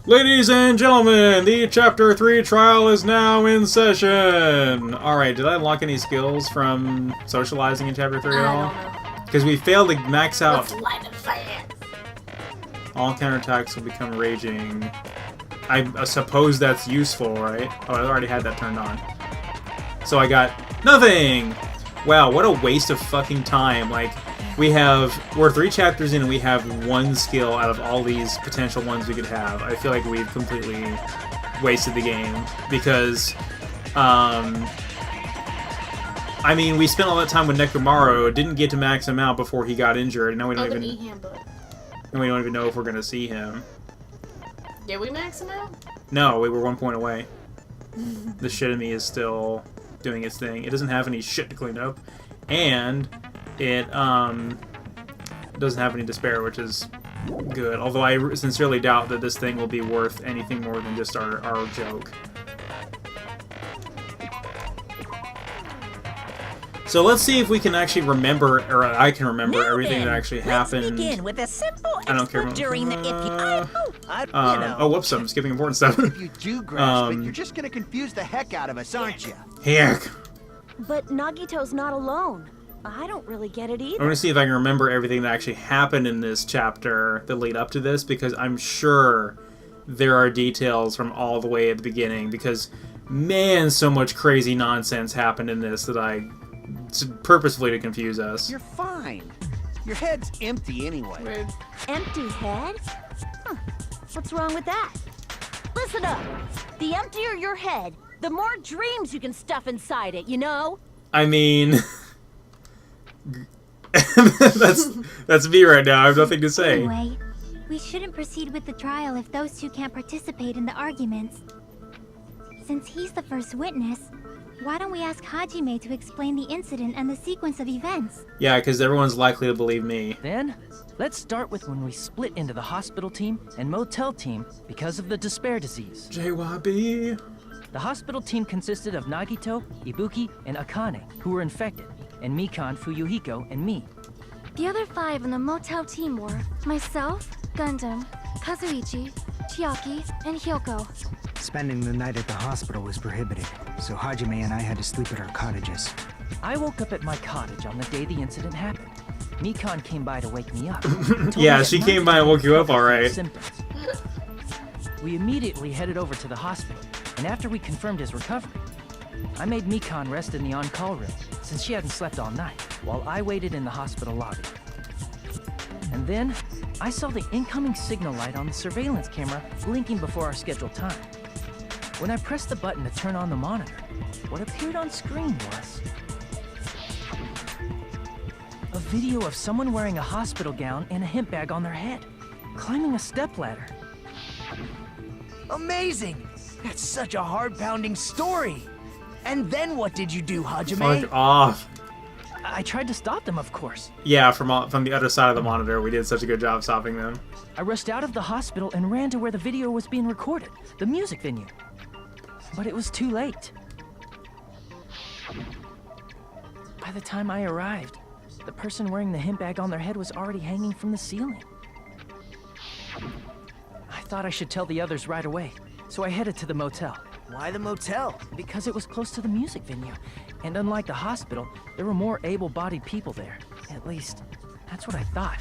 Ladies and gentlemen, the Chapter 3 trial is now in session! Alright, did I unlock any skills from socializing in Chapter 3 at all? Because we failed to max out. All counterattacks will become raging. I suppose that's useful, right? Oh, I already had that turned on. So I got nothing! Wow, what a waste of fucking time. Like, we're 3 chapters in and we have 1 skill out of all these potential ones we could have. I feel like we've completely wasted the game because, I mean, we spent all that time with Nekomaru, didn't get to max him out before he got injured, and now we don't even know if we're gonna see him. Did we max him out? No, we were 1 point away. The shit in me is still doing its thing. It doesn't have any shit to clean up, and it doesn't have any despair, which is good. Although I sincerely doubt that this thing will be worth anything more than just our joke. So let's see if we can actually remember, or I can remember everything that actually happened. Begin with a simple I don't care. during the oh, whoops! I'm skipping important stuff. If you do grasp it, you're just gonna confuse the heck out of us, aren't you? Heck. But Nagito's not alone. I don't really get it either. I'm gonna see if I can remember everything that actually happened in this chapter that lead up to this, because I'm sure there are details from all the way at the beginning, because man, so much crazy nonsense happened in this that purposefully to confuse us. You're fine. Your head's empty anyway. Rude. Empty head? Huh. What's wrong with that? Listen up. The emptier your head, the more dreams you can stuff inside it, you know? I mean, that's me right now. I have nothing to say. Anyway, we shouldn't proceed with the trial if those two can't participate in the arguments. Since he's the first witness, why don't we ask Hajime to explain the incident and the sequence of events? Yeah, because everyone's likely to believe me. Then, let's start with when we split into the hospital team and motel team because of the despair disease. JYB. The hospital team consisted of Nagito, Ibuki, and Akane, who were infected, and Mikan, Fuyuhiko, and me. The other 5 in the motel team were myself, Gundam, Kazuichi, Chiaki, and Hyoko. Spending the night at the hospital was prohibited, so Hajime and I had to sleep at our cottages. I woke up at my cottage on the day the incident happened. Mikan came by to wake me up. Yeah, she came by and woke you up alright. We immediately headed over to the hospital, and after we confirmed his recovery, I made Mikan rest in the on-call room, since she hadn't slept all night, while I waited in the hospital lobby. And then, I saw the incoming signal light on the surveillance camera blinking before our scheduled time. When I pressed the button to turn on the monitor, what appeared on screen was a video of someone wearing a hospital gown and a hemp bag on their head, climbing a stepladder. Amazing! That's such a heart-pounding story! And then what did you do, Hajime? Fuck off. I tried to stop them, of course. Yeah, from the other side of the monitor, we did such a good job stopping them. I rushed out of the hospital and ran to where the video was being recorded, the music venue. But it was too late. By the time I arrived, the person wearing the hemp bag on their head was already hanging from the ceiling. I thought I should tell the others right away, so I headed to the motel. Why the motel? Because it was close to the music venue, and unlike the hospital, there were more able-bodied people there. At least, that's what I thought.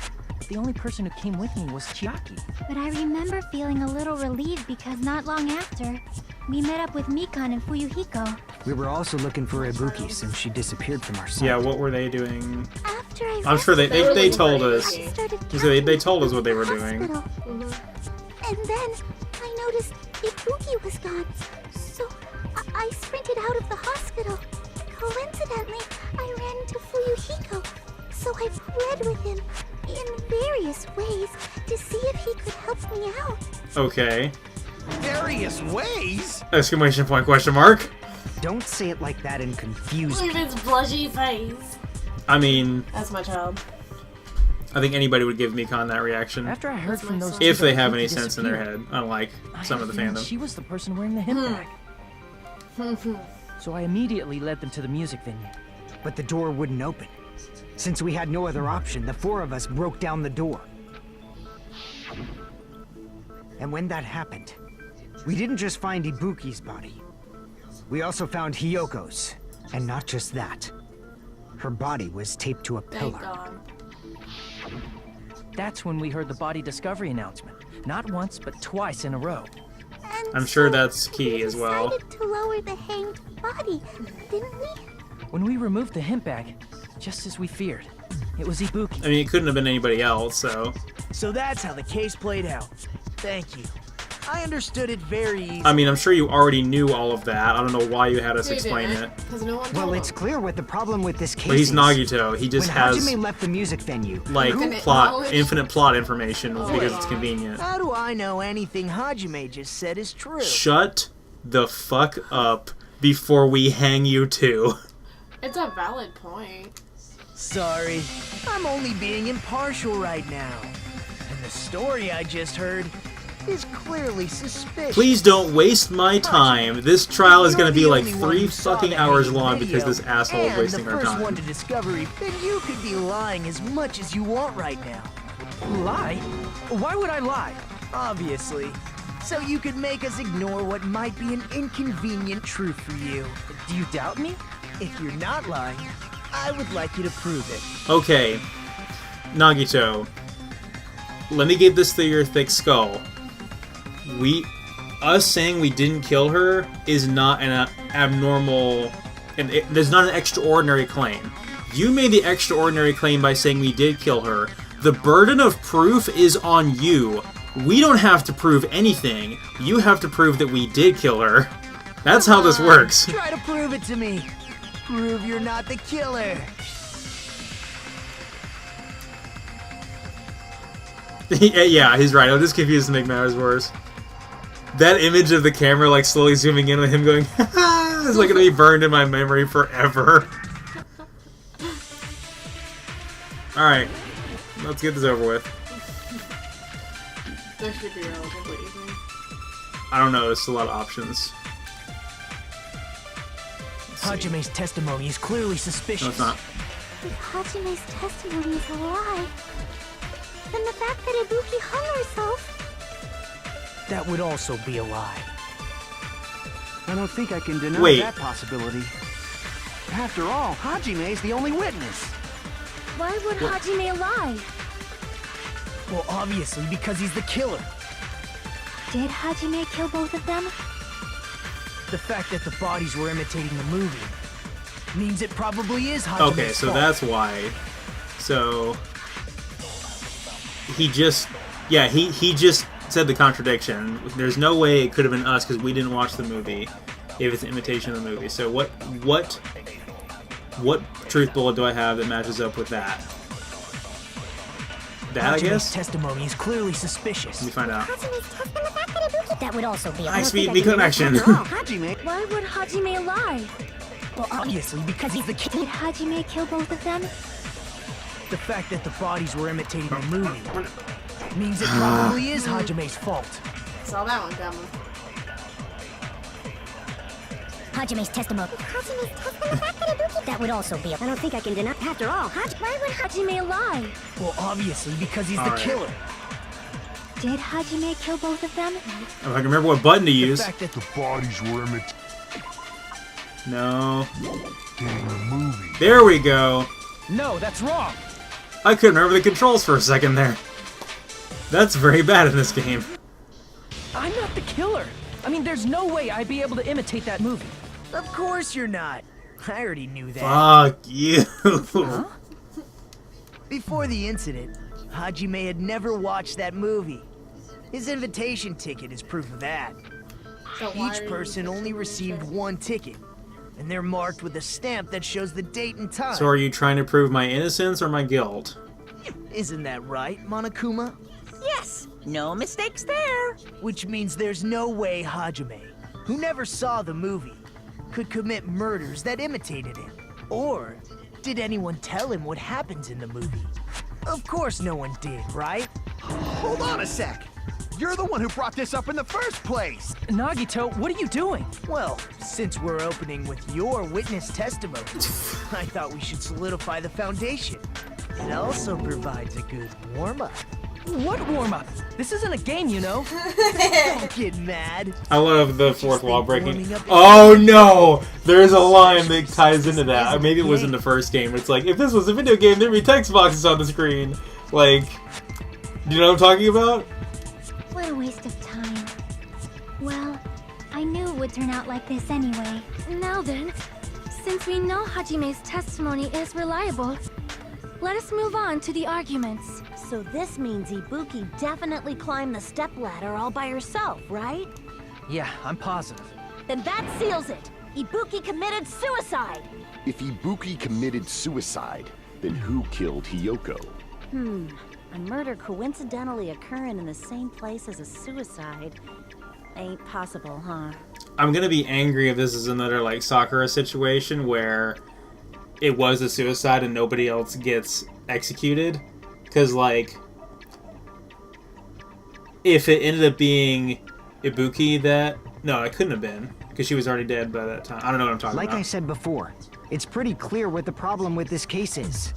The only person who came with me was Chiaki. But I remember feeling a little relieved because not long after, we met up with Mikan and Fuyuhiko. We were also looking for Ibuki since she disappeared from our sight. Yeah, what were they doing? After I I'm sure they told us. They told us what they were doing. doing. And then I noticed Ibuki was gone. So I sprinted out of the hospital. Coincidentally, I ran into Fuyuhiko. So I pled with him in various ways to see if he could help me out. Okay. Various ways? Exclamation point, question mark. Don't say it like that and confuse Look me. at his blushy face. I mean, That's my child. I think anybody would give Mikan that reaction. After I heard from those If two they that have Ibuki any sense in their disappeared, head, unlike some of the I had a feeling fandom. she was the person wearing the hemp bag. So I immediately led them to the music venue. But the door wouldn't open. Since we had no other option, the 4 of us broke down the door. And when that happened, we didn't just find Ibuki's body. We also found Hiyoko's. And not just that. Her body was taped to a Thank pillar. God. That's when we heard the body discovery announcement. Not once, but twice in a row. And I'm sure so that's key we as well. decided to lower the hanged body, didn't we? When we removed the hemp bag, just as we feared, it was Ibuki. I mean, it couldn't have been anybody else, so... So that's how the case played out. Thank you. I understood it very easily. I mean, I'm sure you already knew all of that. I don't know why you had us explain it. Because no one Well, told it's him. clear what the problem with this case But he's is. Nagito. He just When has Hajime left the music venue, like Infinite plot, knowledge? infinite plot information because yeah. it's convenient. How do I know anything Hajime just said is true? Shut the fuck up before we hang you too. It's a valid point. Sorry, I'm only being impartial right now. And the story I just heard is clearly suspicious. Please don't waste my time. This trial is gonna be You're like the only one 3 who saw fucking that hours hidden long because video, this asshole is and wasting our the first one time. to discover it, then you could be lying as much as you want right now. Lie? Why would I lie? Obviously. So you could make us ignore what might be an inconvenient truth for you. Do you doubt me? If you're not lying, I would like you to prove it. Okay, Nagito, let me get this through your thick skull. Us saying we didn't kill her is not an abnormal, and there's not an extraordinary claim. You made the extraordinary claim by saying we did kill her. The burden of proof is on you. We don't have to prove anything. You have to prove that we did kill her. That's how this works. Try to prove it to me. Prove you're not the killer. Yeah, he's right. I'll just confuse to make matters worse. That image of the camera, like, slowly zooming in on him going, ha is like gonna be burned in my memory forever. Alright, let's get this over with. That should be relatively easy. I don't know, there's a lot of options. Hajime's testimony is clearly suspicious. No, it's not. If Hajime's testimony is a lie, then the fact that Ibuki hung herself... That would also be a lie. I don't think I can deny Wait. that possibility. After all, Hajime's the only witness. Why would Hajime lie? Well, obviously, because he's the killer. Did Hajime kill both of them? The fact that the bodies were imitating the movie means it probably is Hajime's Okay, so fault. that's why. So... He just... Yeah, he just said the contradiction. There's no way it could have been us because we didn't watch the movie if it's an imitation of the movie. So what truth bullet do I have that matches up with that? That, I Hajime's guess? testimony is clearly suspicious. Let me find out. Hajime's test and the fact that Ibuki... That would also be a High-speed connection. After all, Hajime... Why would Hajime lie? Well, obviously, because he's the killer. Did Hajime kill both of them? The fact that the bodies were imitating the movie means it probably is Hajime's fault. Saw that one coming. Hajime's testimony. Hajime's test and the fact that Ibuki... That would also be a... I don't think I can deny... After all, why would Hajime lie? Well, obviously, because he's the Alright. killer. Did Hajime kill both of them? If I can remember what button to The use. fact that The bodies were imitating No. the movie. There we go. No, that's wrong. I couldn't remember the controls for a second there. That's very bad in this game. I'm not the killer. I mean, there's no way I'd be able to imitate that movie. Of course you're not. I already knew that. Fuck you. Before the incident, Hajime had never watched that movie. His invitation ticket is proof of that. So why are Each you person only received one ticket, and they're marked with a stamp that shows the date and time. So are you trying to prove my innocence or my guilt? Isn't that right, Monokuma? Yes, no mistakes there. Which means there's no way Hajime, who never saw the movie, could commit murders that imitated it. Or did anyone tell him what happens in the movie? Of course no one did, right? Hold on a sec. You're the one who brought this up in the first place. Nagito, what are you doing? Well, since we're opening with your witness testimony, I thought we should solidify the foundation. It also provides a good warm-up. What warm-up? This isn't a game, you know. Don't get mad. I love the fourth wall think breaking. warming up is- Oh no! There's a line that ties into that. Maybe it was in the first game. It's like, if this was a video game, there'd be text boxes on the screen. Like, do you know what I'm talking about? What a waste of time. Well, I knew it would turn out like this anyway. Now then, since we know Hajime's testimony is reliable, let us move on to the arguments. So this means Ibuki definitely climbed the stepladder all by herself, right? Yeah, I'm positive. Then that seals it. Ibuki committed suicide. If Ibuki committed suicide, then who killed Hiyoko? A murder coincidentally occurring in the same place as a suicide ain't possible, huh? I'm gonna be angry if this is another, like, Sakura situation where it was a suicide and nobody else gets executed. Because, like, if it ended up being Ibuki that... No, it couldn't have been, because she was already dead by that time. I don't know what I'm talking Like about. I said before, it's pretty clear what the problem with this case is.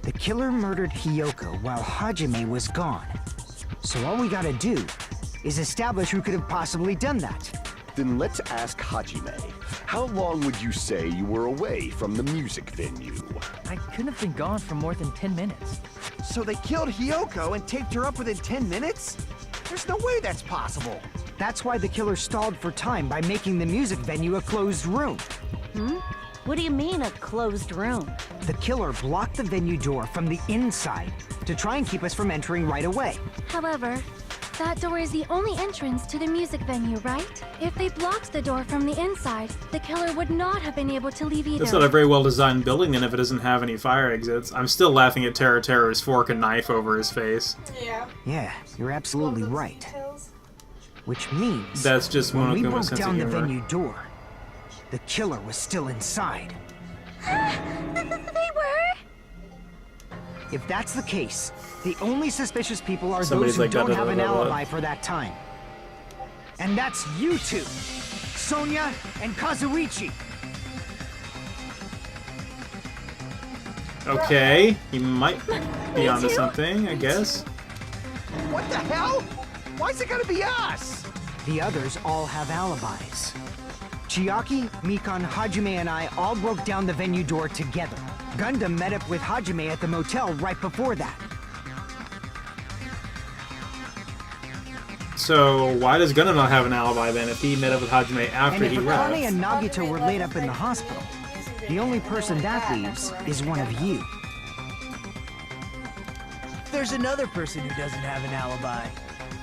The killer murdered Hiyoko while Hajime was gone. So all we gotta do is establish who could have possibly done that. Then let's ask Hajime. How long would you say you were away from the music venue? I couldn't have been gone for more than 10 minutes. So they killed Hiyoko and taped her up within 10 minutes? There's no way that's possible. That's why the killer stalled for time by making the music venue a closed room. What do you mean, a closed room? The killer blocked the venue door from the inside to try and keep us from entering right away. However, that door is the only entrance to the music venue, right? If they blocked the door from the inside, the killer would not have been able to leave either. It's not a very well-designed building, and if it doesn't have any fire exits. I'm still laughing at Terra's fork and knife over his face. Yeah. Yeah, you're absolutely right. Which means That's just when we Monokuma's broke sense of down the humor. venue door, the killer was still inside. They were? If that's the case, the only suspicious people are Somebody's those who like, don't have an blah, blah, blah. alibi for that time. And that's you two, Sonia and Kazuichi. Okay, he might be onto something, I guess. What the hell? Why's it gotta be us? The others all have alibis. Chiaki, Mikan, Hajime, and I all broke down the venue door together. Gundam met up with Hajime at the motel right before that. So, why does Gundam not have an alibi then if he met up with Hajime after And he if left? Akane and Nagito were laid up in the hospital, the only person that leaves is one of you. There's another person who doesn't have an alibi.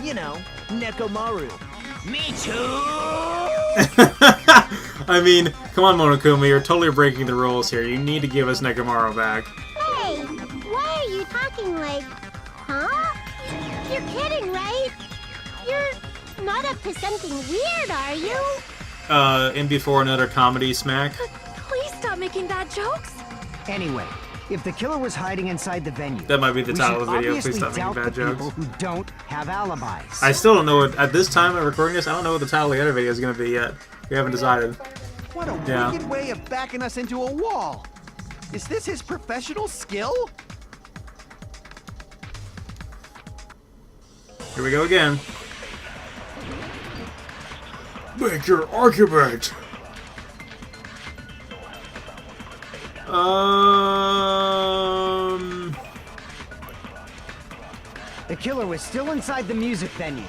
You know, Nekomaru. Me too! I mean, come on, Monokuma, you're totally breaking the rules here. You need to give us Nekomaru back. Hey, why are you talking like... Huh? You're kidding, right? You're not up to something weird, are you? In before another comedy smack. Please stop making bad jokes. Anyway, if the killer was hiding inside the venue, That might be the we title should of the video. Please obviously stop making doubt bad the jokes. people who don't have alibis. I still don't know what, at this time of recording this, I don't know what the title of the other video is going to be yet. We haven't decided. What a Yeah. wicked way of backing us into a wall. Is this his professional skill? Here we go again. Make your argument! The killer was still inside the music venue.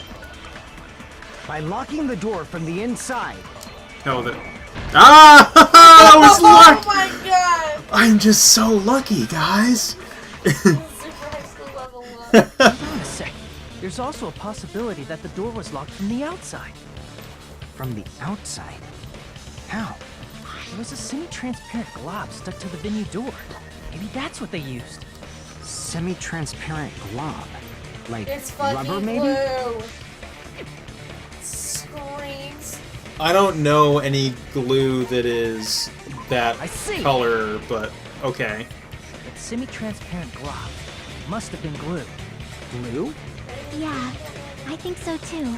By locking the door from the inside, Held it. Ah! I was lucky! Oh my god! I'm just so lucky, guys! Super high school level up. Hold on a sec. There's also a possibility that the door was locked from the outside. from the outside. How? There was a semi-transparent glob stuck to the venue door. Maybe that's what they used. Semi-transparent glob. Like It's fucking rubber, maybe? glue. Screams. I don't know any glue that is that I see. color, but okay. That semi-transparent glob must have been glue. Glue? Yeah, I think so too.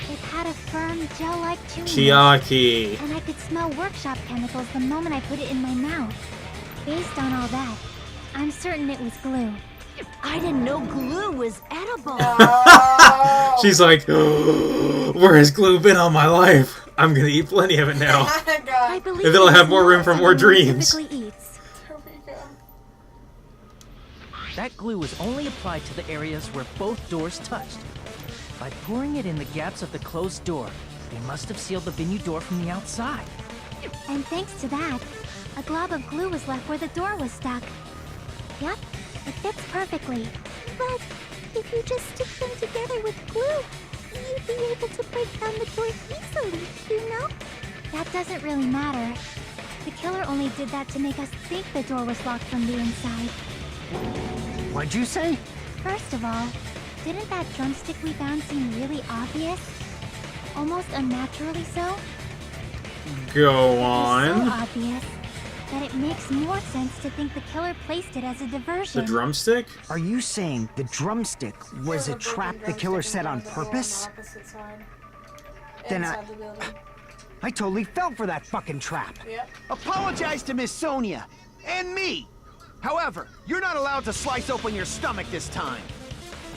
It had a firm, gel-like chewiness. Chiaki. And I could smell workshop chemicals the moment I put it in my mouth. Based on all that, I'm certain it was glue. I didn't know glue was edible. Oh. She's like, where has glue been all my life? I'm gonna eat plenty of it now. I believe And then I'll have it's more room not for more something one dreams. typically eats. There we go. That glue was only applied to the areas where both doors touched. By pouring it in the gaps of the closed door, they must have sealed the venue door from the outside. And thanks to that, a glob of glue was left where the door was stuck. Yep, it fits perfectly. But if you just stick them together with glue, you'd be able to break down the door easily, you know? That doesn't really matter. The killer only did that to make us think the door was locked from the inside. What'd you say? First of all, didn't that drumstick we found seem really obvious? Almost unnaturally so? Go So on. obvious that it makes more sense to think the killer placed it as a The diversion. drumstick? Are you saying the drumstick was a trap the killer set on purpose? Then Inside the building. I totally fell for that fucking trap. Yep. Apologize to Miss Sonia and me. However, you're not allowed to slice open your stomach this time.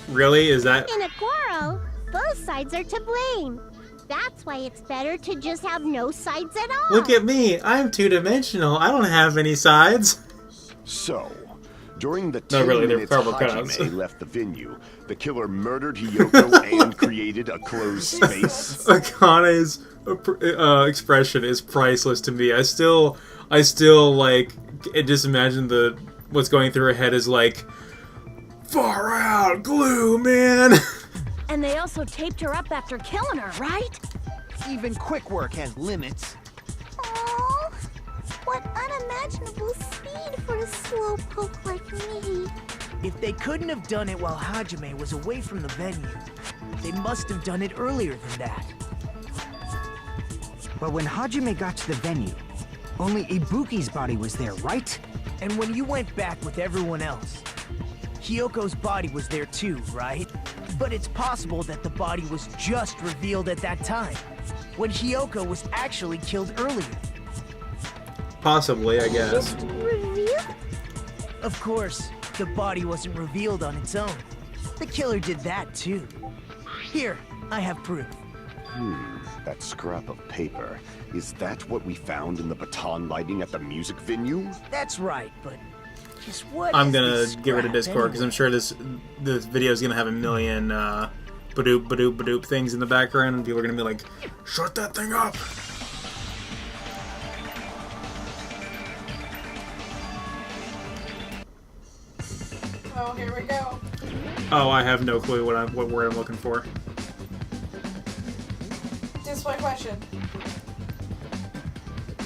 Really? Is that... In a quarrel, both sides are to blame. That's why it's better to just have no sides at all. Look at me. I'm two-dimensional. I don't have any sides. So, during the No, 10 really, they're minutes cardboard Hajime cutouts. left the venue, the killer murdered Hiyoko and created a closed space. Akane's expression is priceless to me. I still like just imagine what's going through her head is like, far out glue, man. And they also taped her up after killing her, right? Even quick work has limits. Oh, what unimaginable speed for a slowpoke like me. If they couldn't have done it while Hajime was away from the venue, they must have done it earlier than that. But when Hajime got to the venue, only Ibuki's body was there, right? And when you went back with everyone else, Hyoko's body was there too, right? But it's possible that the body was just revealed at that time, when Hyoko was actually killed earlier. Possibly, I guess. Revealed? Of course, the body wasn't revealed on its own. The killer did that too. Here, I have proof. That scrap of paper. Is that what we found in the baton lighting at the music venue? That's right, but just what I'm is gonna this get rid of scrap Discord because I'm sure this video is gonna have a million badoop badoop badoop things in the background, and people are gonna be like, "Shut that thing up!" Oh, here we go. Oh, I have no clue what word I'm looking for. Display question.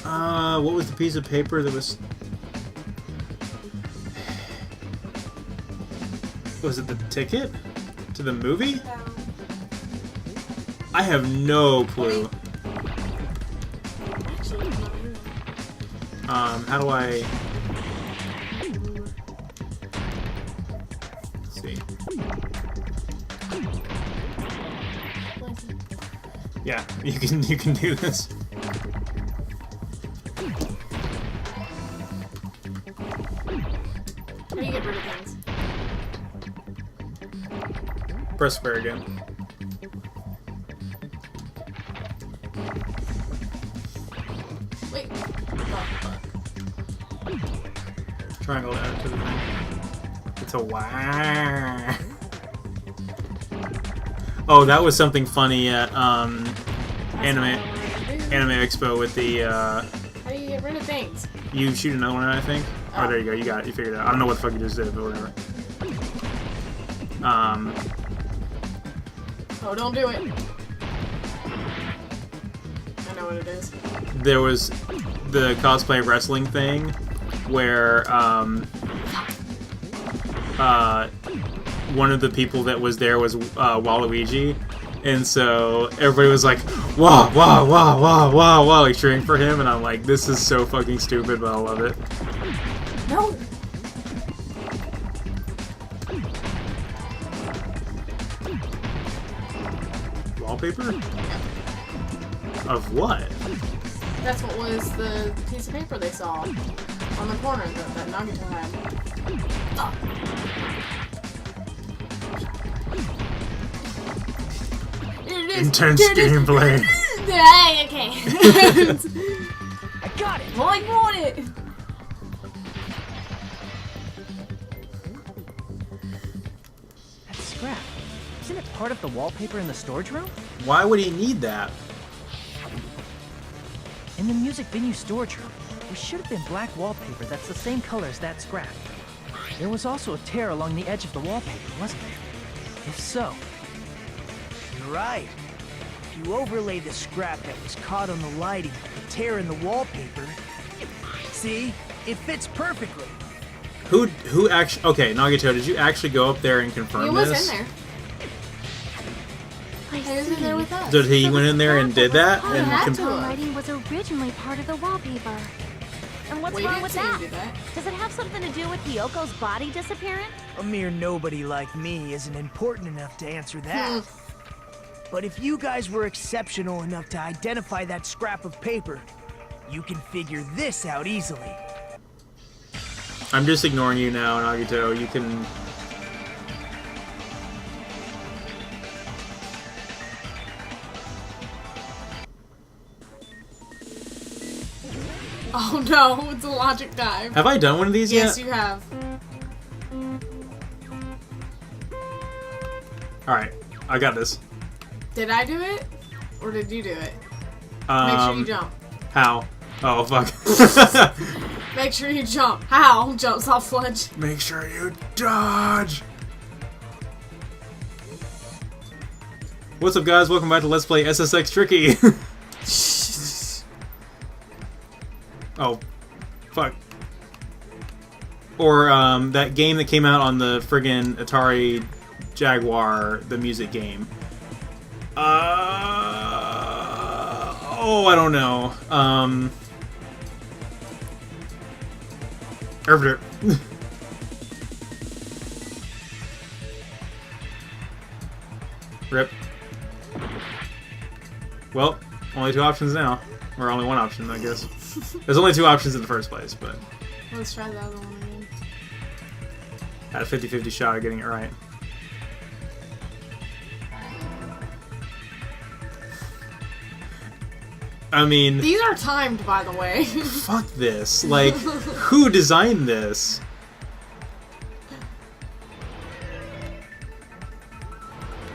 What was the piece of paper that was? Was it the ticket to the movie? I have no clue. Actually, How do I? Let's see. Yeah, you can do this. how do you get rid of things? Press square again. Wait. Oh, Triangle to add to the thing. It's a wow. Oh, that was something funny at Anime Expo with the how do you get rid of things? you shoot another one, I think. Oh, there you go. You got it. You figured it out. I don't know what the fuck you just did, but whatever. Oh, don't do it. I know what it is. There was the cosplay wrestling thing where one of the people that was there was Waluigi, and so everybody was like, "Wah wah wah wah wah wah," like cheering for him, and I'm like, "This is so fucking stupid, but I love it." No. Wallpaper? Of what? That's what was the piece of paper they saw on the corner that Nagito had. is. Intense There it is. gameplay. Okay. I got it! Well, I want it. That's scrap. Isn't it part of the wallpaper in the storage room? Why would he need that? In the music venue storage room, there should have been black wallpaper that's the same color as that scrap. There was also a tear along the edge of the wallpaper, wasn't there? If so... You're right. If you overlay the scrap that was caught on the lighting with the tear in the wallpaper, see? It fits perfectly. Who actually... Okay, Nagito, did you actually go up there and confirm He was this? in there. He was in there with us. Did he went in there and did that? Oh, And had con- to. lighting was originally part of the wallpaper. And what's We wrong didn't with see him that? do that. Does it have something to do with Hyoko's body disappearing? A mere nobody like me isn't important enough to answer that. But if you guys were exceptional enough to identify that scrap of paper, you can figure this out easily. I'm just ignoring you now, Nagito. You can... Oh no, it's a logic dive. Have I done one of these Yes, yet? you have. Alright, I got this. Did I do it? Or did you do it? Make sure you jump. How? Oh, fuck. Make sure you jump. How? Jumps off ledge. Make sure you dodge! What's up, guys? Welcome back to Let's Play SSX Tricky. Oh, fuck. Or, that game that came out on the friggin' Atari Jaguar, the music game. Oh, I don't know. Erpter. Rip. Well, only two options now. Or only one option, I guess. There's only two options in the first place, but... Let's try the other one again. Had a 50-50 shot of getting it right. I mean... These are timed, by the way. Fuck this. Like, who designed this?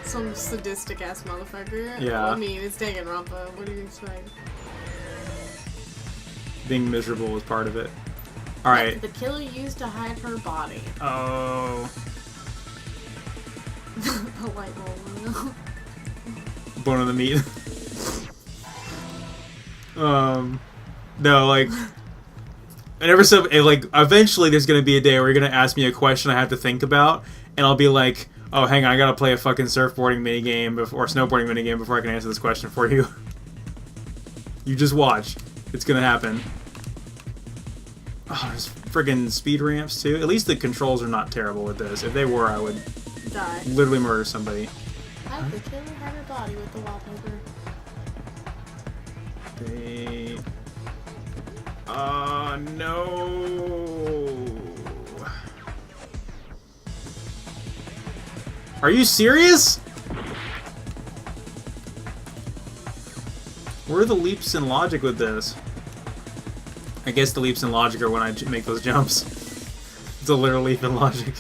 Some sadistic ass motherfucker. Yeah. Well, I mean, it's Danganronpa. What do you expect? Being miserable is part of it. Alright. The killer used to hide her body. Oh. The light bulb. Bone of the meat. No, like... Whenever like, eventually there's gonna be a day where you're gonna ask me a question I have to think about, and I'll be like, oh, hang on, I gotta play a fucking surfboarding minigame or snowboarding minigame before I can answer this question for you. You just watch. It's gonna happen. Oh, there's friggin' speed ramps, too. At least the controls are not terrible with this. If they were, I would Die. literally murder somebody. Hide the killer hide her body with the wallpaper. They... no... Are you serious? Where are the leaps in logic with this? I guess the leaps in logic are when I make those jumps. It's a literal leap in logic.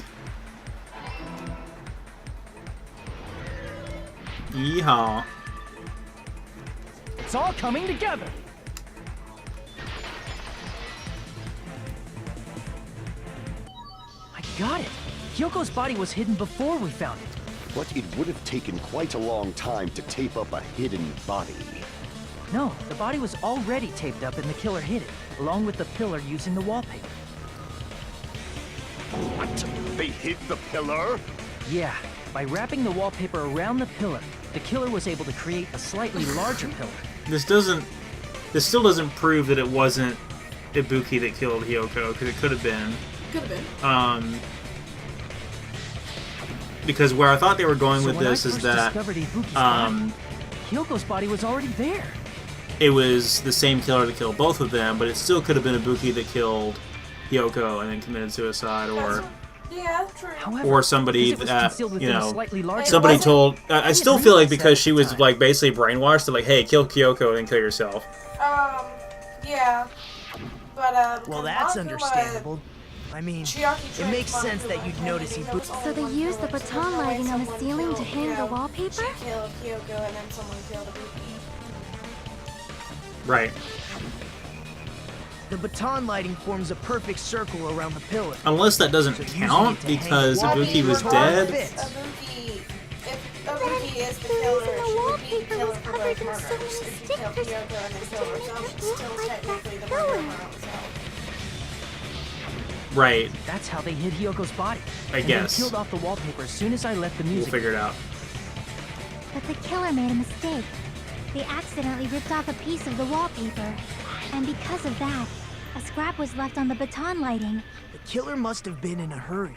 Yeehaw. It's all coming together! I got it! Hyoko's body was hidden before we found it. But it would have taken quite a long time to tape up a hidden body. No, the body was already taped up and the killer hid it, along with the pillar using the wallpaper. What? They hid the pillar? Yeah, by wrapping the wallpaper around the pillar, the killer was able to create a slightly larger pillar. This still doesn't prove that it wasn't Ibuki that killed Hyoko, because it could have been. Could have been. Because where I thought they were going with when I this is first that discovered Ibuki's body, Hyoko's body was already there. it was the same killer that killed both of them, but it still could have been Ibuki that killed Hyoko and then committed suicide, or Yeah, true. However, or somebody because it was that, concealed you within a know, slightly larger somebody bubble, told. I didn't still feel like realize that because at she the was time. like basically brainwashed to like, hey, kill Kyoko and kill yourself. Yeah. But, Well, that's Monokuma, understandable. I mean, Chiaki it makes tricked sense that Monokuma you'd and notice he he knows So they only used the one killer. baton There's no way lighting on the someone ceiling to killed, hang you the know, wallpaper? She killed Kyoko and then someone killed Ibuki. Right. the baton lighting forms a perfect circle around the pillar. Unless that doesn't So using count it to hang because the Ibuki was wallpaper dead. fits. If Ibuki is the The killer, reason the she would be the wallpaper killer was for covered both in murders. so many If she killed stickers Kyoko and then was to killed make herself, it she's look still like that technically the killer. murderer of her own self. Right. That's how they hid Hyoko's body. I and guess. They peeled off the wallpaper as soon as I left the We'll music. figure it out. But the killer made a mistake. They accidentally ripped off a piece of the wallpaper. And because of that, a scrap was left on the baton lighting. The killer must have been in a hurry.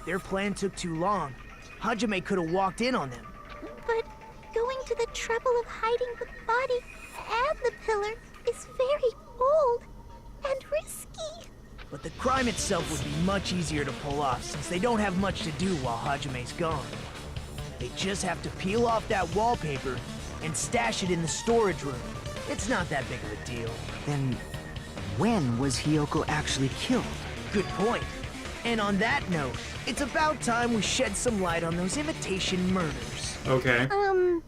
Their plan took too long. Hajime could have walked in on them. But going to the trouble of hiding the body and the pillar is very bold and risky. But the crime itself would be much easier to pull off since they don't have much to do while Hajime's gone. They just have to peel off that wallpaper and stash it in the storage room. It's not that big of a deal. Then, when was Hiyoko actually killed? Good point. And on that note, it's about time we shed some light on those imitation murders. Okay. You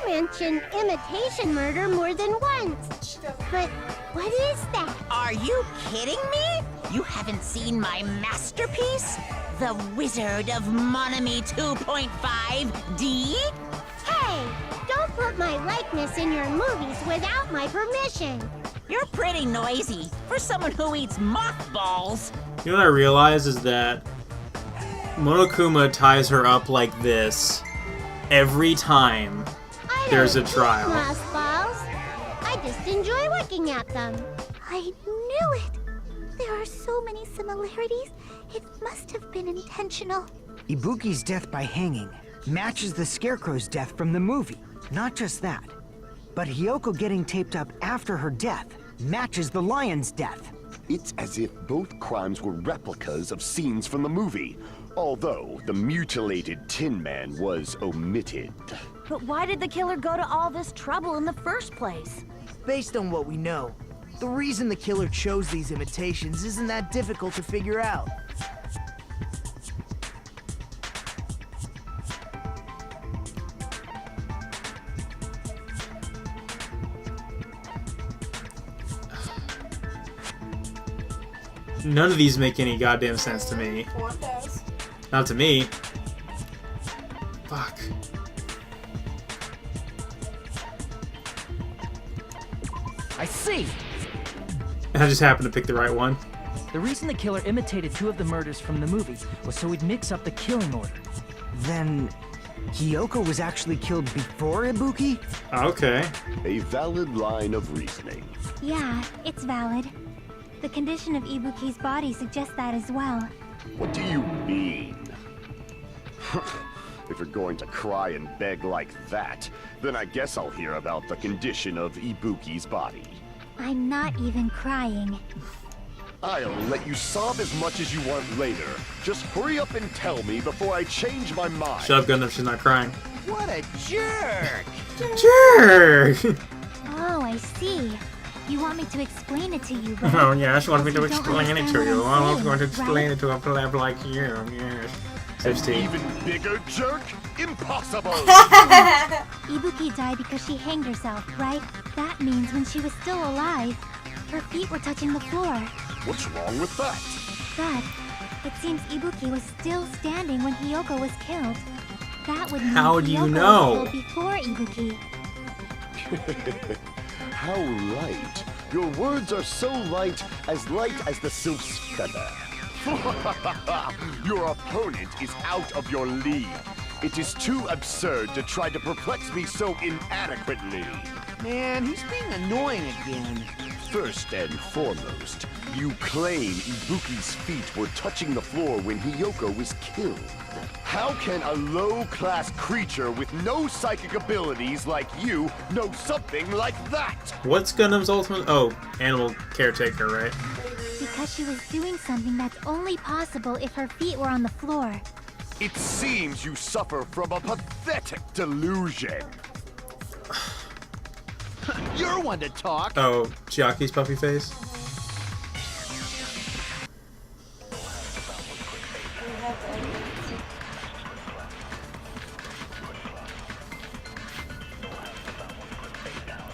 mentioned imitation murder more than once. But what is that? Are you kidding me? You haven't seen my masterpiece? The Wizard of Monami 2.5D? Hey, don't put my likeness in your movies without my permission. You're pretty noisy for someone who eats mothballs. You know what I realize is that Monokuma ties her up like this every time there's a trial. Mothballs. I just enjoy looking at them. I knew it. There are so many similarities. It must have been intentional. Ibuki's death by hanging matches the Scarecrow's death from the movie. Not just that, but Hiyoko getting taped up after her death matches the lion's death. It's as if both crimes were replicas of scenes from the movie, although the mutilated Tin Man was omitted. But why did the killer go to all this trouble in the first place? Based on what we know, the reason the killer chose these imitations isn't that difficult to figure out. None of these make any goddamn sense to me. One does. Not to me. Fuck. I see! I just happened to pick the right one. The reason the killer imitated two of the murders from the movie was so he'd mix up the killing order. Then, Hiyoko was actually killed before Ibuki? Okay. A valid line of reasoning. Yeah, it's valid. The condition of Ibuki's body suggests that as well. What do you mean? If you're going to cry and beg like that, then I guess I'll hear about the condition of Ibuki's body. I'm not even crying. I'll let you sob as much as you want later. Just hurry up and tell me before I change my mind. Shut up, Gundam, she's not crying. What a jerk! Jerk! Oh, I see. You want me to explain it to you, right? Oh, yes, you want me to Because you don't explain it understand to what you. I'm I'm saying, going to explain right? it to a pleb like you, yes. 16. Even bigger jerk? Impossible! Ibuki died because she hanged herself, right? That means when she was still alive, her feet were touching the floor. What's wrong with that? But it seems Ibuki was still standing when Hiyoko was killed. That would mean How do you Hiyoko know? was killed before Ibuki. How light. Your words are so light as the sylph's feather. Your opponent is out of your league. It is too absurd to try to perplex me so inadequately. Man, he's being annoying again. First and foremost, you claim Ibuki's feet were touching the floor when Hiyoko was killed. How can a low-class creature with no psychic abilities like you know something like that? What's Gundam's ultimate? Oh, animal caretaker, right? because she was doing something that's only possible if her feet were on the floor. It seems you suffer from a pathetic delusion. You're one to talk. Oh, Chiaki's puppy face?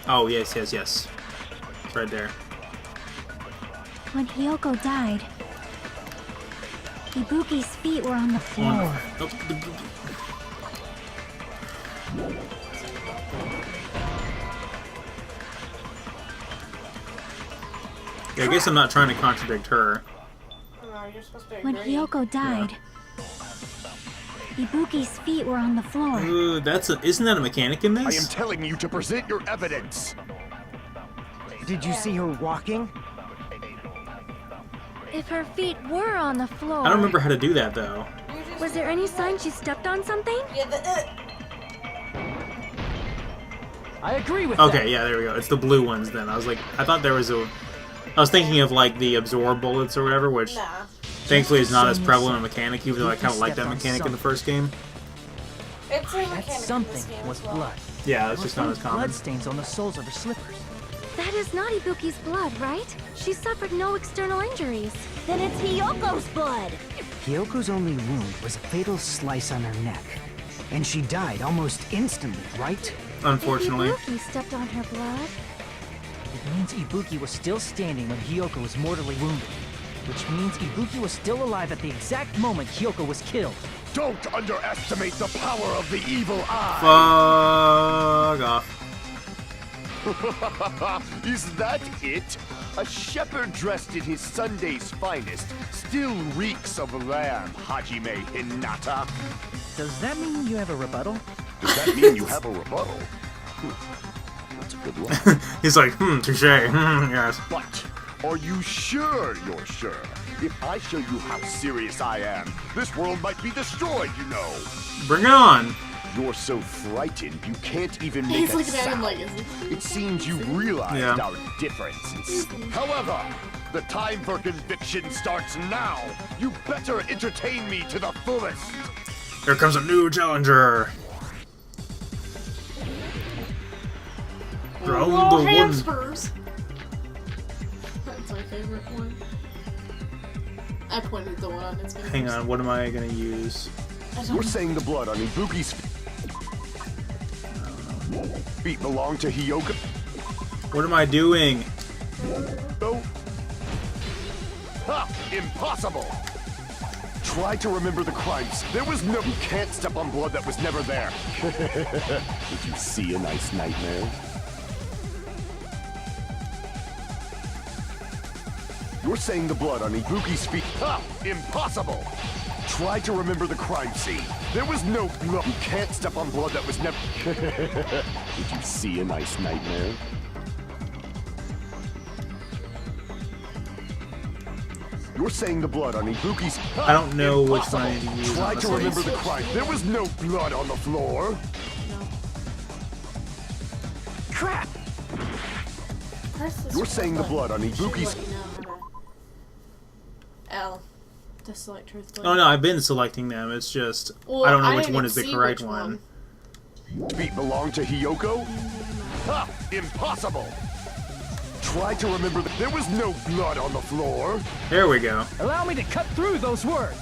Oh, yes, yes, yes. It's right there. When Hiyoko died, Ibuki's feet were on the floor. Oh. Yeah, I guess I'm not trying to contradict her. No, you're supposed to When agree. Hiyoko died, Ibuki's feet were on the floor. Ooh, isn't that a mechanic in this? I am telling you to present your evidence. Did you see her walking? If her feet were on the floor... I don't remember how to do that, though. Was there any sign she stepped on something? Yeah, I agree with that. Okay, yeah, there we go. It's the blue ones then. I was like, I thought there was a... I was thinking of like the absorb bullets or whatever, which thankfully is not as prevalent a mechanic, even though I kind of like that mechanic in the first game. It's a That mechanic something in this game was as well. blood. Yeah, it's just not as common. Blood stains on the soles of her slippers. That is not Ibuki's blood, right? She suffered no external injuries. Then it's Hiyoko's blood. Hiyoko's only wound was a fatal slice on her neck. And she died almost instantly, right? Unfortunately. If Ibuki stepped on her blood... It means Ibuki was still standing when Hiyoko was mortally wounded. Which means Ibuki was still alive at the exact moment Hiyoko was killed. Don't underestimate the power of the evil eye. Fuck off. Is that it? A shepherd dressed in his Sunday's finest still reeks of lamb, Hajime Hinata. Does that mean you have a rebuttal? Does that mean you have a rebuttal? That's a good one. He's like, touche, yes. But are you sure you're sure? If I show you how serious I am, this world might be destroyed, you know. Bring it on. You're so frightened you can't even make He's a looking at him sound. like, is he? It seems you realized Yeah. our differences. However, the time for conviction starts now. You better entertain me to the fullest. Here comes a new challenger. Round Little the one. hamsters. That's my favorite one. I pointed the one. It's gonna Hang on, what am I gonna use? You're saying the blood on Ibuki's feet belong to Hiyoko? What am I doing? No. Ha! Impossible! Try to remember the crimes. There was no... You can't step on blood that was never there. Did you see a nice nightmare? You're saying the blood on Ibuki's feet... Ha! Impossible! Try to remember the crime scene. There was no blood. You can't step on blood that was never... Did you see a nice nightmare? You're saying the blood on Ibuki's... I don't know which Impossible. one I need to use, Try to honestly. remember the crime. There was no blood on the floor. Crap! You're saying the blood on Ibuki's... L. To select truth. Oh no, I've been selecting them. It's just Well, I don't know I which didn't one is the see correct which one. Feet belong to Hiyoko? Ha! Impossible! Try to remember that there was no blood on the floor. There we go. Allow me to cut through those words!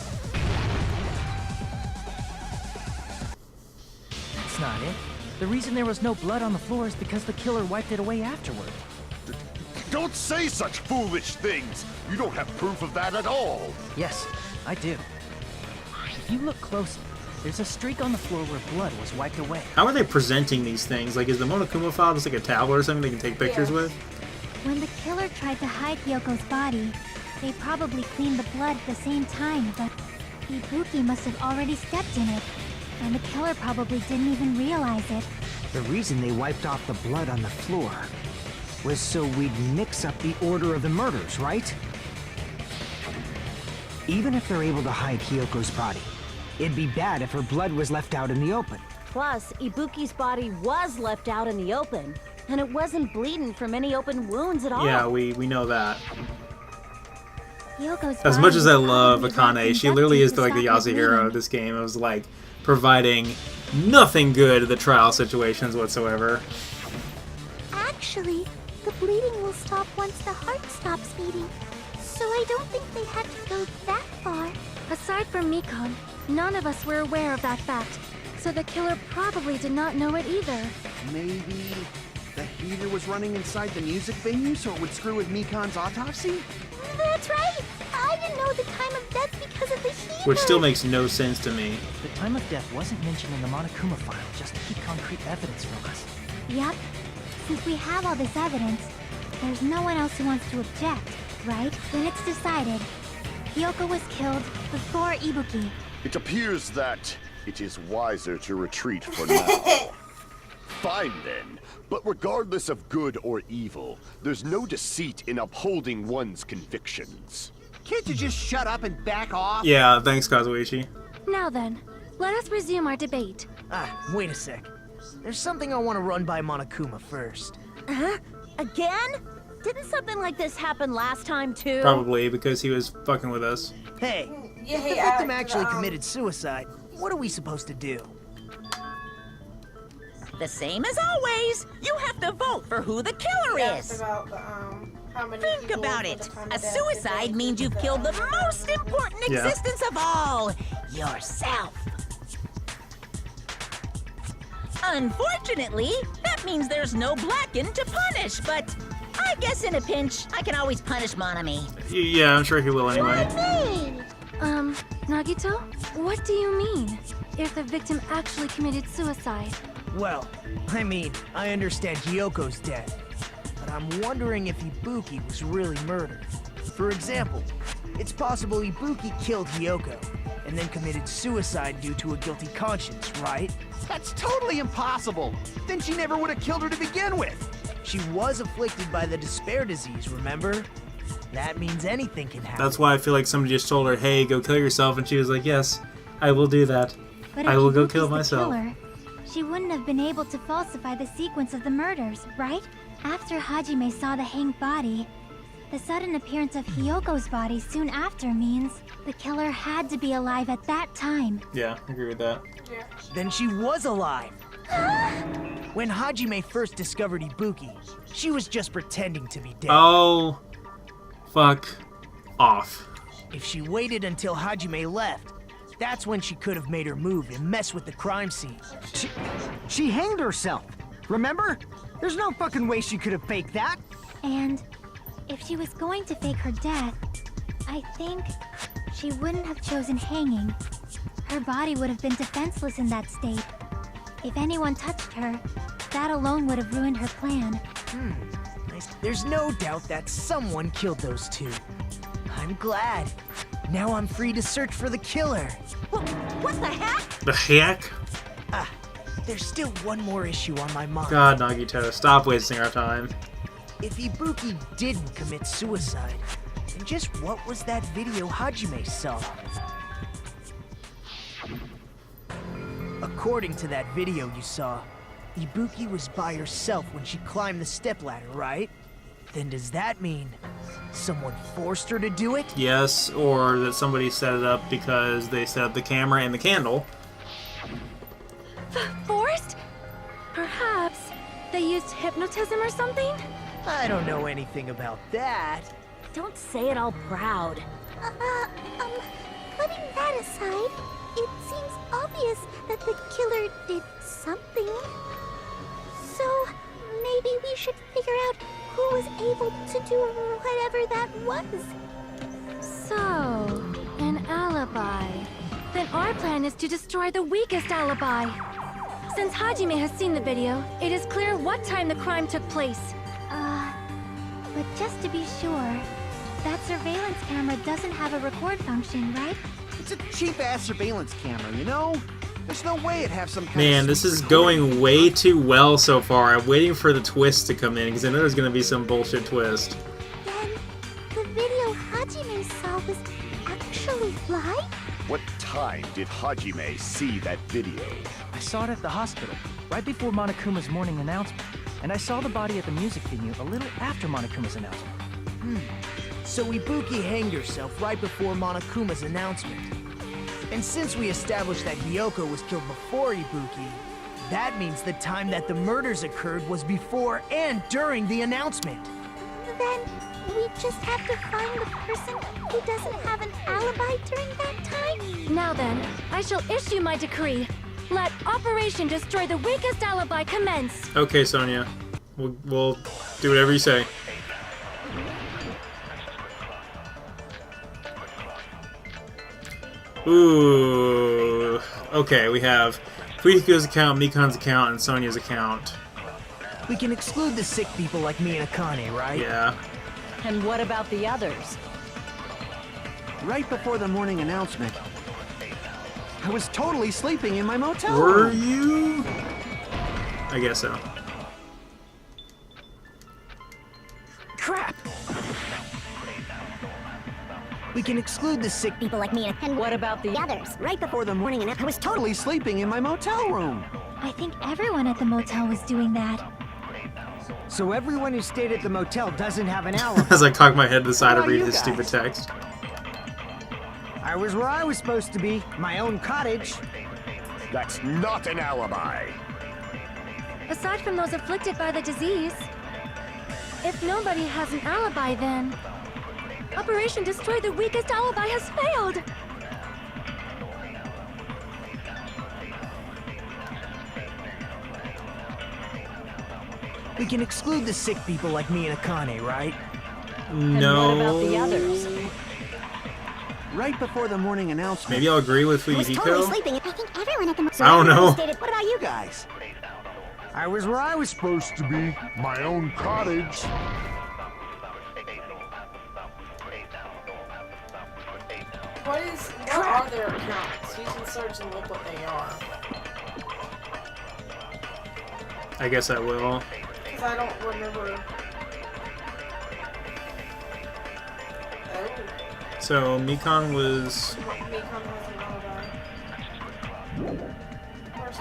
That's not it. The reason there was no blood on the floor is because the killer wiped it away afterward. Don't say such foolish things! You don't have proof of that at all! Yes, I do. If you look closely, there's a streak on the floor where blood was wiped away. How are they presenting these things? Like, is the Monokuma file just like a tablet or something they can take pictures with? When the killer tried to hide Hyoko's body, they probably cleaned the blood at the same time, but Ibuki must have already stepped in it, and the killer probably didn't even realize it. The reason they wiped off the blood on the floor was so we'd mix up the order of the murders, right? Even if they're able to hide Hyoko's body, it'd be bad if her blood was left out in the open. Plus, Ibuki's body was left out in the open, and it wasn't bleeding from any open wounds at all. Yeah, we know that. Hyoko's As body much as I was love probably wrapped Akane, in she duct literally tape is to like the stop her Yasuhiro bleeding. of this game. It was like providing nothing good at the trial situations whatsoever. Actually, the bleeding will stop once the heart stops beating. So I don't think they had to go that far. Aside from Mikon, none of us were aware of that fact, so the killer probably did not know it either. Maybe the heater was running inside the music venue so it would screw with Mikon's autopsy? That's right! I didn't know the time of death because of the heater! Which still makes no sense to me. The time of death wasn't mentioned in the Monokuma file just to keep concrete evidence from us. Yep. Since we have all this evidence, there's no one else who wants to object, right? Then it's decided. Hyoko was killed before Ibuki. It appears that it is wiser to retreat for now. Fine then, but regardless of good or evil, there's no deceit in upholding one's convictions. Can't you just shut up and back off? Yeah, thanks, Kazuichi. Now then, let us resume our debate. Wait a sec. There's something I want to run by Monokuma first. Huh? Again? Didn't something like this happen last time too? Probably because he was fucking with us. Hey, Yeah, if the victim actually committed suicide, what are we supposed to do? The same as always. You have to vote for who the killer is. About the, how many Think people about for it. the time A of death suicide did means you've killed the most important Yeah. existence of all, yourself. Unfortunately, that means there's no Blacken to punish, but I guess in a pinch, I can always punish Monami. Yeah, I'm sure he will anyway. Nagito? What do you mean? If the victim actually committed suicide? Well, I mean, I understand Hyoko's dead, but I'm wondering if Ibuki was really murdered. For example, it's possible Ibuki killed Hyoko, and then committed suicide due to a guilty conscience, right? That's totally impossible! Then she never would have killed her to begin with! She was afflicted by the despair disease, remember? That means anything can happen. That's why I feel like somebody just told her, hey, go kill yourself, and she was like, yes, I will do that. But I if will go Ibuki's kill the myself. killer, she wouldn't have been able to falsify the sequence of the murders, right? After Hajime saw the hanged body, the sudden appearance of Hyoko's body soon after means the killer had to be alive at that time. Yeah, I agree with that. Then she was alive! When Hajime first discovered Ibuki, she was just pretending to be dead. Oh, fuck off. If she waited until Hajime left, that's when she could have made her move and mess with the crime scene. She hanged herself. Remember? There's no fucking way she could have faked that. And if she was going to fake her death, I think she wouldn't have chosen hanging. Her body would have been defenseless in that state. If anyone touched her, that alone would have ruined her plan. There's no doubt that someone killed those two. I'm glad. Now I'm free to search for the killer. What the heck? The heck? There's still one more issue on my mind. God, Nagito, stop wasting our time. If Ibuki didn't commit suicide, then just what was that video Hajime saw? According to that video you saw, Ibuki was by herself when she climbed the stepladder, right? Then does that mean someone forced her to do it? Yes, or that somebody set it up because they set up the camera and the candle. Forced? Perhaps they used hypnotism or something? I don't know anything about that. Don't say it all proud. Putting that aside, it seems obvious that the killer did something. So, maybe we should figure out who was able to do whatever that was. So, an alibi. Then our plan is to destroy the weakest alibi. Since Hajime has seen the video, it is clear what time the crime took place. But just to be sure, that surveillance camera doesn't have a record function, right? It's a cheap-ass surveillance camera, you know? There's no way it'd have some kind Man, of... this is going way too well so far. I'm waiting for the twist to come in because I know there's going to be some bullshit twist. Then, the video Hajime saw was actually live? What time did Hajime see that video? I saw it at the hospital, right before Monokuma's morning announcement. And I saw the body at the music venue a little after Monokuma's announcement. So Ibuki hanged herself right before Monokuma's announcement. And since we established that Hiyoko was killed before Ibuki, that means the time that the murders occurred was before and during the announcement. Then we just have to find the person who doesn't have an alibi during that time? Now then, I shall issue my decree. Let Operation Destroy the Weakest Alibi commence. Okay, Sonia. We'll do whatever you say. Ooh. Okay, we have Fuyuhiko's account, Mikan's account, and Sonia's account. We can exclude the sick people like me and Akane, right? Yeah. And what about the others? Right before the morning announcement, I was totally sleeping in my motel Were room. you? I guess so. Crap! We can exclude the sick People like me and What about the others. Right before the morning announcement, I was totally sleeping in my motel room. I think everyone at the motel was doing that. So everyone who stayed at the motel doesn't have an alibi. As I cock my head to the side to What about read you his guys? stupid text. I was where I was supposed to be, my own cottage. That's not an alibi. Aside from those afflicted by the disease, if nobody has an alibi, then Operation Destroy the Weakest Alibi has failed. We can exclude the sick people like me and Akane, right? No. And what about the others? Right before the morning announcement, Maybe I'll agree with I was totally Fuyuhiko. sleeping. I think everyone at the I don't know. what about you guys? I was where I was supposed Supposed to be my own cottage. What are their accounts? You can search and look what they are. I guess I will. Because I don't remember. Oh, So Mikan was. Mikon has an alibi. Where's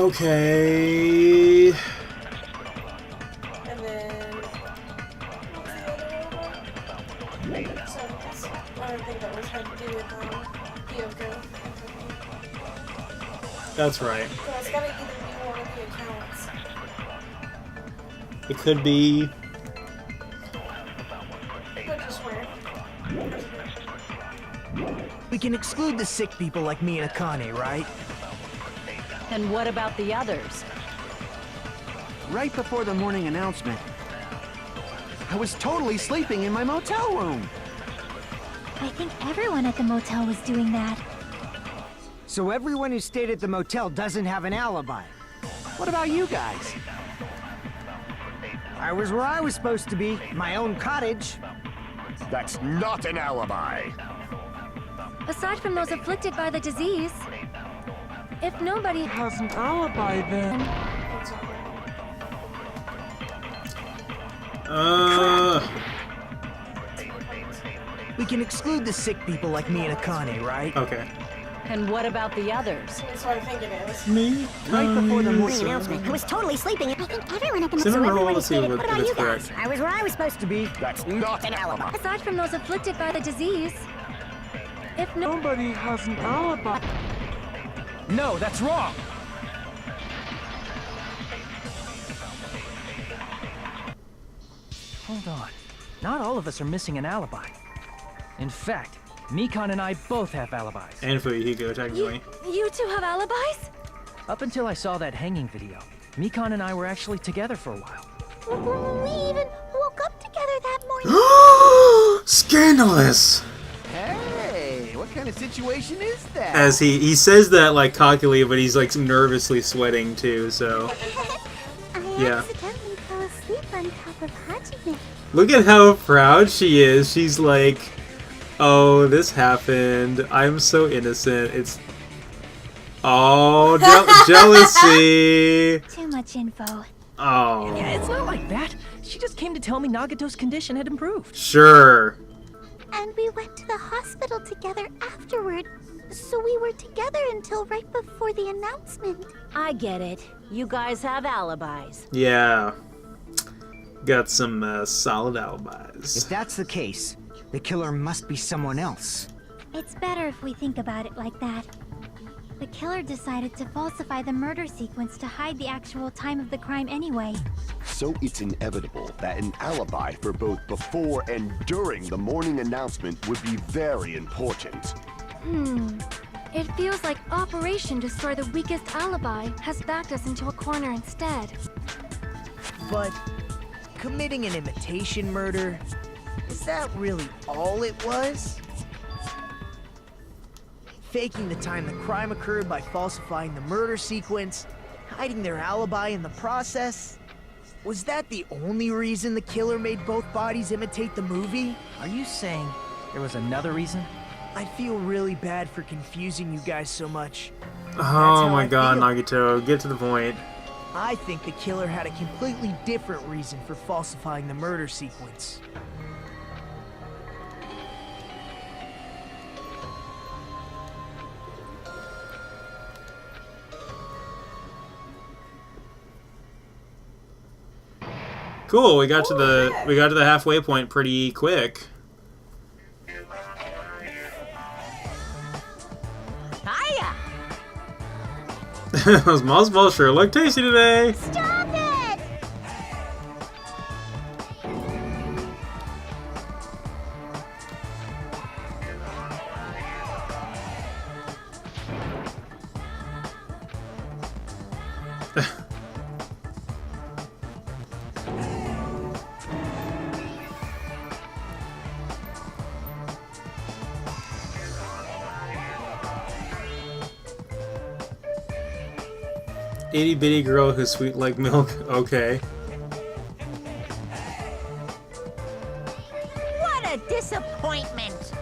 Okay. And then what's the other one? So this other thing that was had to do with Hiyoko. That's right. So it's gotta either be one of the accounts. It could be. But just where? We can exclude the sick people like me and Akane, right? And what about the others? Right before the morning announcement, I was totally sleeping in my motel room. I think everyone at the motel was doing that. So everyone who stayed at the motel doesn't have an alibi. What about you guys? I was where I was supposed to be, my own cottage. That's not an alibi. Aside from those afflicted by the disease, if nobody has an alibi, then We can exclude the sick people like me and Akane, right? Okay. And what about the others? That's what I think it is. Me? Right before the morning announcement, I was totally sleeping. I think everyone at the Send motel. a roll, let's see if it's correct. I was where I was supposed to be. That's not an alibi. aside from those afflicted by the disease, if nobody has an alibi. No, that's wrong! Hold on. Not all of us are missing an alibi. In fact, Mikan and I both have alibis. And Fuyuhiko, technically. You two have alibis? Up until I saw that hanging video, Mikan and I were actually together for a while. We even woke up together that morning. Scandalous! Hey, what kind of situation is that? As he says that like cockily, but he's like nervously sweating too, so. I Yeah. accidentally fell asleep on top of Hajime. Look at how proud she is. She's like, oh, this happened. I'm so innocent. It's. Oh, jealousy! Too much info. Oh. Yeah, it's not like that. She just came to tell me Nagato's condition had improved. Sure. And we went to the hospital together afterward. so we were together until right before the announcement. I get it. You guys have alibis. Yeah. Got some solid alibis. If that's the case, the killer must be someone else. It's better if we think about it like that. The killer decided to falsify the murder sequence to hide the actual time of the crime anyway. So it's inevitable that an alibi for both before and during the morning announcement would be very important. It feels like Operation Destroy the Weakest Alibi has backed us into a corner instead. But committing an imitation murder, is that really all it was? Faking the time the crime occurred by falsifying the murder sequence, hiding their alibi in the process? Was that the only reason the killer made both bodies imitate the movie? Are you saying there was another reason? I feel really bad for confusing you guys so much. Oh my god, Nagito, get to the point. I think the killer had a completely different reason for falsifying the murder sequence. Cool, we got to the halfway point pretty quick. Hiya! Those mouse balls sure look tasty today. Stop it! Itty bitty girl who's sweet like milk. Okay. What a disappointment!